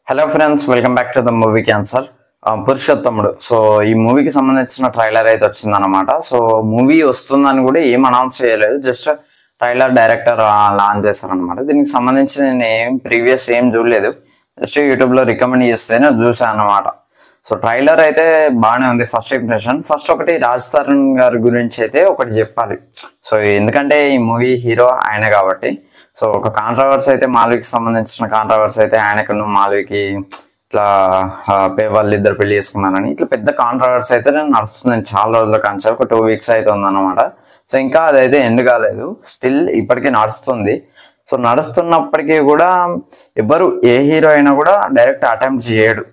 Hello friends, welcome back to the movie cancer. పురుషోత్తముడు. So ఈ మూవీకి సంబంధించిన ట్రైలర్ అయితే వచ్చిందనమాట. సో మూవీ వస్తుందని కూడా ఏం అనౌన్స్ చేయలేదు, జస్ట్ ట్రైలర్ డైరెక్టర్ లాంచ్ చేశారనమాట. దీనికి సంబంధించి నేను ప్రీవియస్ ఏం చూడలేదు, జస్ట్ యూట్యూబ్లో రికమెండ్ చేస్తేనే చూసాను అనమాట. సో ట్రైలర్ అయితే బాగానే ఉంది. ఫస్ట్ ఇంప్రెషన్ ఒకటి రాజ్ తరుణ్ గారి గురించి అయితే ఒకటి చెప్పాలి. సో ఎందుకంటే ఈ మూవీ హీరో ఆయన కాబట్టి. సో ఒక కాంట్రవర్సీ అయితే మాల్వికి సంబంధించిన కాంట్రవర్సీ అయితే ఆయనకు మాల్వికి ఇట్లా వాళ్ళు ఇద్దరు పెళ్లి చేసుకున్నారని ఇట్లా పెద్ద కాంట్రవర్సీ అయితే నడుస్తుంది చాలా రోజుల కాంచి, ఒక 2 weeks అయితే ఉందన్నమాట. సో ఇంకా అదైతే ఎండ్ కాలేదు, స్టిల్ ఇప్పటికీ నడుస్తుంది. సో నడుస్తున్నప్పటికీ కూడా ఎవరు ఏ హీరో అయినా కూడా డైరెక్ట్ అటెంప్ట్ చేయడు.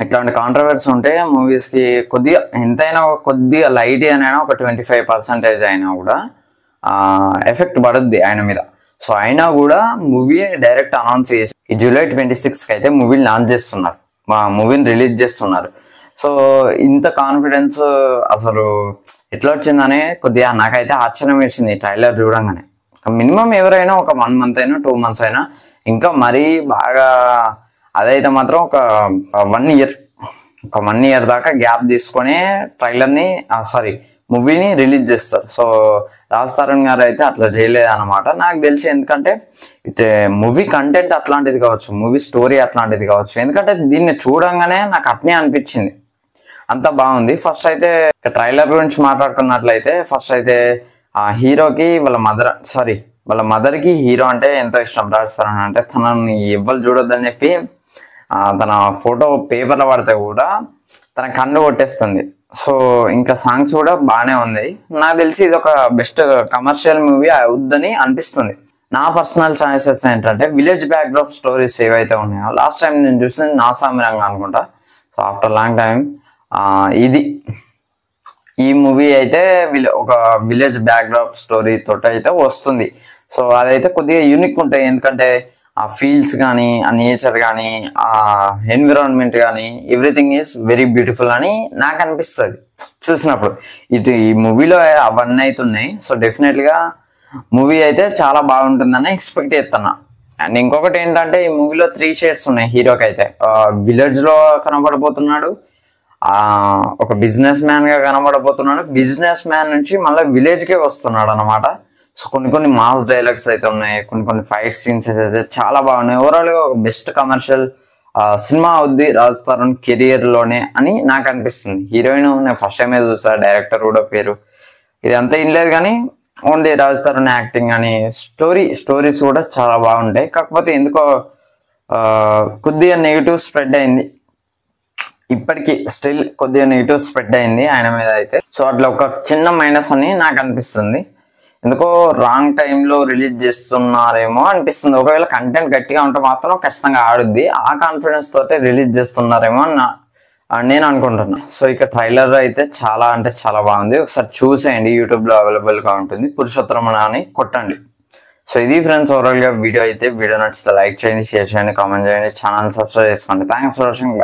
ఇట్లాంటి కాంట్రవర్సీ ఉంటే మూవీస్కి కొద్దిగా ఎంతైనా కొద్దిగా లైట్ అయినా ఒక 25% అయినా కూడా ఎఫెక్ట్ పడుద్ది ఆయన మీద. సో అయినా కూడా మూవీ డైరెక్ట్ అనౌన్స్ చేసి July 26కి అయితే మూవీని లాంచ్ చేస్తున్నారు, మూవీని రిలీజ్ చేస్తున్నారు. సో ఇంత కాన్ఫిడెన్స్ అసలు ఎట్లా వచ్చిందనే కొద్దిగా నాకైతే ఆశ్చర్యం వేసింది ఈ ట్రైలర్ చూడంగానే. మినిమం ఎవరైనా ఒక 1 month అయినా 2 months అయినా, ఇంకా మరీ బాగా అదైతే మాత్రం ఒక 1 year దాకా గ్యాప్ తీసుకొని ట్రైలర్ని మూవీని రిలీజ్ చేస్తారు. సో రాజ్ తరుణ్ గారు అయితే అట్లా చేయలేదు అనమాట నాకు తెలిసి. ఎందుకంటే మూవీ కంటెంట్ అట్లాంటిది కావచ్చు, మూవీ స్టోరీ అట్లాంటిది కావచ్చు. ఎందుకంటే దీన్ని చూడంగానే నాకు అట్నే అనిపించింది, అంత బాగుంది. ఫస్ట్ అయితే ట్రైలర్ గురించి మాట్లాడుకున్నట్లయితే, ఫస్ట్ అయితే ఆ హీరోకి వాళ్ళ మదర్కి హీరో అంటే ఎంతో ఇష్టం రాజ్ తరుణ్ అంటే. తనని ఎవ్వరు చూడొద్దని చెప్పి తన ఫోటో పేపర్లో పడితే కూడా తన కన్ను కొట్టేస్తుంది. సో ఇంకా సాంగ్స్ కూడా బాగానే ఉంది. నాకు తెలిసి ఇది ఒక బెస్ట్ కమర్షియల్ మూవీ అవుద్దని అనిపిస్తుంది. నా పర్సనల్ చాయిసెస్ ఏంటంటే విలేజ్ బ్యాక్డ్రాప్ స్టోరీస్ ఏవైతే ఉన్నాయో, లాస్ట్ టైం నేను చూసింది నాసామిరంగా అనుకుంటా. సో ఆఫ్టర్ లాంగ్ టైం ఈ మూవీ అయితే ఒక విలేజ్ బ్యాక్డ్రాప్ స్టోరీ తోటి అయితే వస్తుంది. సో అదైతే కొద్దిగా యూనిక్ ఉంటాయి, ఎందుకంటే ఆ ఫీల్స్ కానీ, ఆ నేచర్ కానీ, ఆ ఎన్విరాన్మెంట్ కానీ ఎవ్రీథింగ్ ఈజ్ వెరీ బ్యూటిఫుల్ అని నాకు అనిపిస్తుంది చూసినప్పుడు. ఈ మూవీలో అవన్నీ అయితే ఉన్నాయి. సో డెఫినెట్గా మూవీ అయితే చాలా బాగుంటుందని ఎక్స్పెక్ట్ చేస్తున్నా. అండ్ ఇంకొకటి ఏంటంటే ఈ మూవీలో 3 shades ఉన్నాయి హీరోకి అయితే. విలేజ్లో కనబడబోతున్నాడు, ఒక బిజినెస్ మ్యాన్గా కనబడబోతున్నాడు, బిజినెస్ మ్యాన్ నుంచి మళ్ళీ విలేజ్కే వస్తున్నాడు అనమాట. సో కొన్ని మాస్ డైలాగ్స్ అయితే ఉన్నాయి, కొన్ని ఫైట్ సీన్స్ అయితే చాలా బాగున్నాయి. ఓవరాల్గా ఒక బెస్ట్ కమర్షియల్ సినిమా అవుద్ది రాజ్ తరుణ్ కెరియర్లోనే అని నాకు అనిపిస్తుంది. హీరోయిన్ నేను ఫస్ట్ టైమే చూసా, డైరెక్టర్ కూడా పేరు ఇదంతా ఏం లేదు, కానీ ఓన్లీ రాజ్ తరుణ్ యాక్టింగ్ అని స్టోరీస్ కూడా చాలా బాగుంటాయి. కాకపోతే ఎందుకో కొద్దిగా నెగిటివ్ స్ప్రెడ్ అయింది, ఇప్పటికీ స్టిల్ కొద్దిగా నెగిటివ్ స్ప్రెడ్ అయింది ఆయన మీద అయితే. సో అట్లా ఒక చిన్న మైనస్ అని నాకు అనిపిస్తుంది. ఎందుకో రాంగ్ టైంలో రిలీజ్ చేస్తున్నారేమో అనిపిస్తుంది. ఒకవేళ కంటెంట్ గట్టిగా ఉంటే మాత్రం ఖచ్చితంగా ఆడుద్ది, ఆ కాన్ఫిడెన్స్ తోటే రిలీజ్ చేస్తున్నారేమో అని నేను అనుకుంటున్నా. సో ఇక ట్రైలర్ అయితే చాలా అంటే చాలా బాగుంది, ఒకసారి చూసేయండి, యూట్యూబ్లో అవైలబుల్గా ఉంటుంది. పురుషోత్తముడు అని కొట్టండి. సో ఇది ఫ్రెండ్స్ ఓవరాల్గా వీడియో అయితే. వీడియో నచ్చితే లైక్ చేయండి, షేర్ చేయండి, కామెంట్ చేయండి, ఛానల్ సబ్స్క్రైబ్ చేసుకోండి. Thanks for watching.